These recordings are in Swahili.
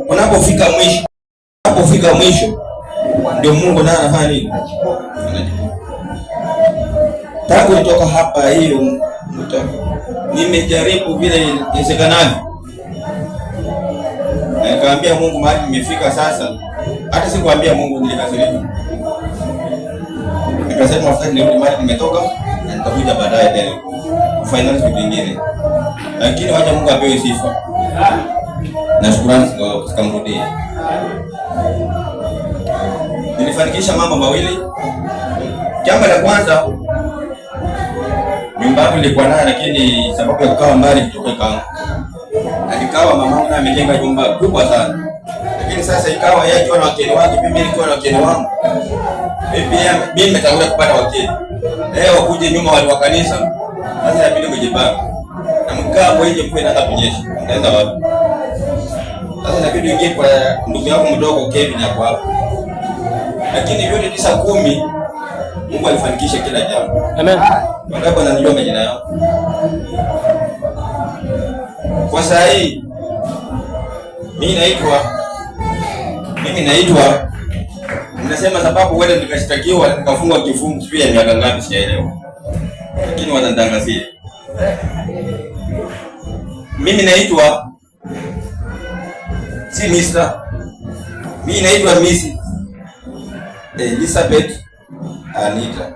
unapofika mwisho ndio Mungu naye anafanya nini? Tangu nitoka hapa hiyo nimejaribu vile iwezekanavyo. Nikamwambia Mungu mahali nimefika sasa. Hata sikuambia Mungu, nilikasirika. Nikasema afadhali nirudi mahali nimetoka na nitakuja baadaye tena finalize kitu kingine. Lakini wacha Mungu apewe sifa na shukrani zikamrudie. Nilifanikisha mambo mawili. Jambo la kwanza, nyumba yangu ilikuwa nayo, lakini sababu ya kukaa mbali kutoka kwangu, alikawa mamangu na amejenga nyumba kubwa sana. Lakini sasa ikawa yeye akiwa na wageni wake, mimi nilikuwa na wageni wangu. Mimi nimetangulia kupata wageni. Leo wakuje nyuma wale wa kanisa. Sasa inabidi kujipanga. Na mkaa hapo nje kwa inaanza kunyesha. Naenda wapi? Sasa inabidi ingie kwa ndugu yangu mdogo Kevin hapo hapo. Lakini yote 9-10 Mungu alifanikisha kila jambo. Amen. Wangapi wananijua majina yao? Kwa saa hii mimi naitwa ninasema sababu wewe nikashtakiwa nikafungwa kifungo sio ya miaka ngapi sijaelewa. Lakini wanandangazia. Mimi naitwa si Mr. Mimi naitwa Miss Elizabeth Anita.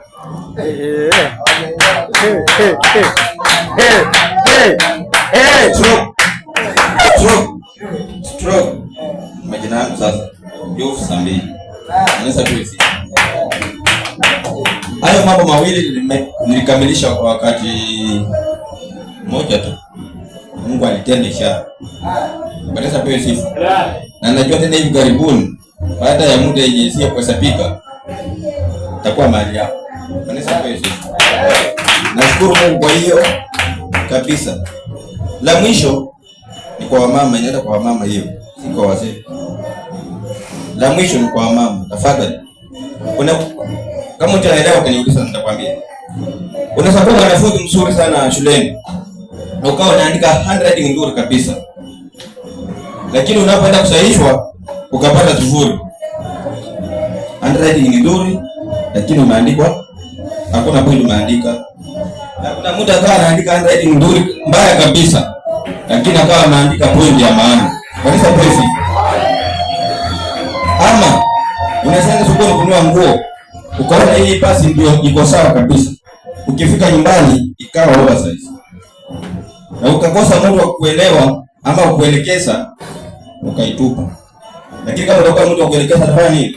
Stroke. Majina yangu sasa. Yofu Sambi. Anaweza kuisi. Hayo mambo mawili nilikamilisha kwa wakati mmoja tu. Mungu alitenda ishara. Baraka pewe sifa. Na najua tena hivi karibuni baada ya muda yenye sio kuhesabika takuwa mahali hapo. Baraka pewe sifa. Nashukuru Mungu kwa hiyo kabisa. La mwisho ni kwa wamama, inaenda kwa wamama hiyo, si kwa wazee. La mwisho ni kwa wamama, tafadhali. Kama utaelewa utaniuliza nitakwambia. Unasababu wanafunzi mzuri sana shuleni. Na ukawa unaandika handwriting nzuri kabisa. Lakini unapoenda kusahihishwa ukapata 0. Handwriting ni nzuri lakini umeandikwa hakuna point umeandika. Na kuna mtu akawa anaandika handwriting nzuri mbaya kabisa. Lakini akawa anaandika point ya maana. Kanisa pesi. Ama unaenda sokoni kununua nguo, ukaona hii pasi ndio iko sawa kabisa. Ukifika nyumbani ikawa oversize. Na ukakosa mtu wa kuelewa ama kuelekeza ukaitupa. Lakini kama utakuwa mtu wa kuelekeza atafanya nini?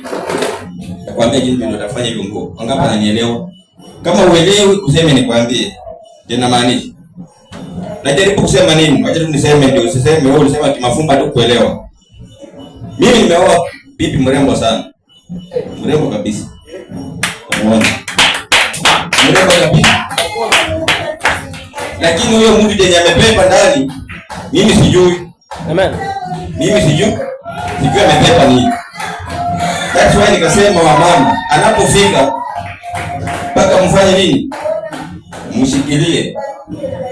Nakwambia jinsi ndio utafanya hiyo nguo. Wangapi wananielewa? Kama uelewi useme nikwambie. Tena maanisha. Najaribu kusema nini? Wacha tu niseme ndio usiseme wewe unasema kimafumba tu kuelewa. Mimi nimeoa bibi mrembo sana. Mrembo kabisa. Unaona? Mrembo kabisa. Lakini huyo mtu ndiye amepepa ndani. Mimi sijui. Amen. Mimi sijui. Sijui amepepa nini. That's why nikasema wamama anapofika mpaka mfanye nini? Mshikilie.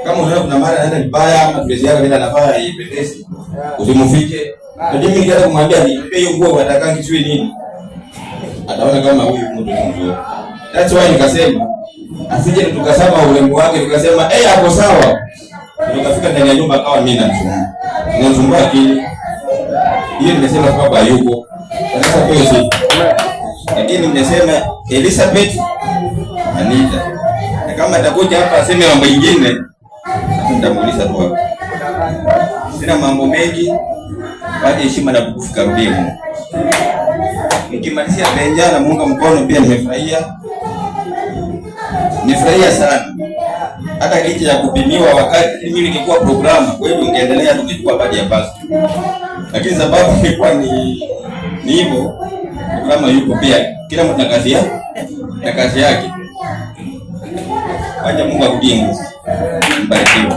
Kama unaona kuna mara anaenda vibaya ama dress yake bila nafaa ipendezi, usimufike. Na mimi nikaanza kumwambia nipe hiyo nguo unataka kisiwe nini? Ataona kama huyu mtu ni mzuri. That's why nikasema asije tukasema urembo wake tukasema hapo sawa. Tukafika ndani ya nyumba akawa mimi namsumbua akili. Hiyo nimesema kwamba yuko. Sasa kwa hiyo lakini nimesema Elizabeth Anita. Na kama atakuja hapa aseme mambo mengine nitamuuliza tu hapo. Sina mambo mengi. Baada heshima na kufika mbele. Nikimalizia benja na Mungu mkono pia nimefurahia. Nifurahia sana. Hata licha ya kupimiwa wakati mimi nikikuwa programu, kwa hivyo ungeendelea tukichukua baadhi ya basi. Lakini sababu ilikuwa ni hivyo, programu yuko pia kila mtu na kazi yake. Wacha Mungu akudie nguvu. Mbarikiwe.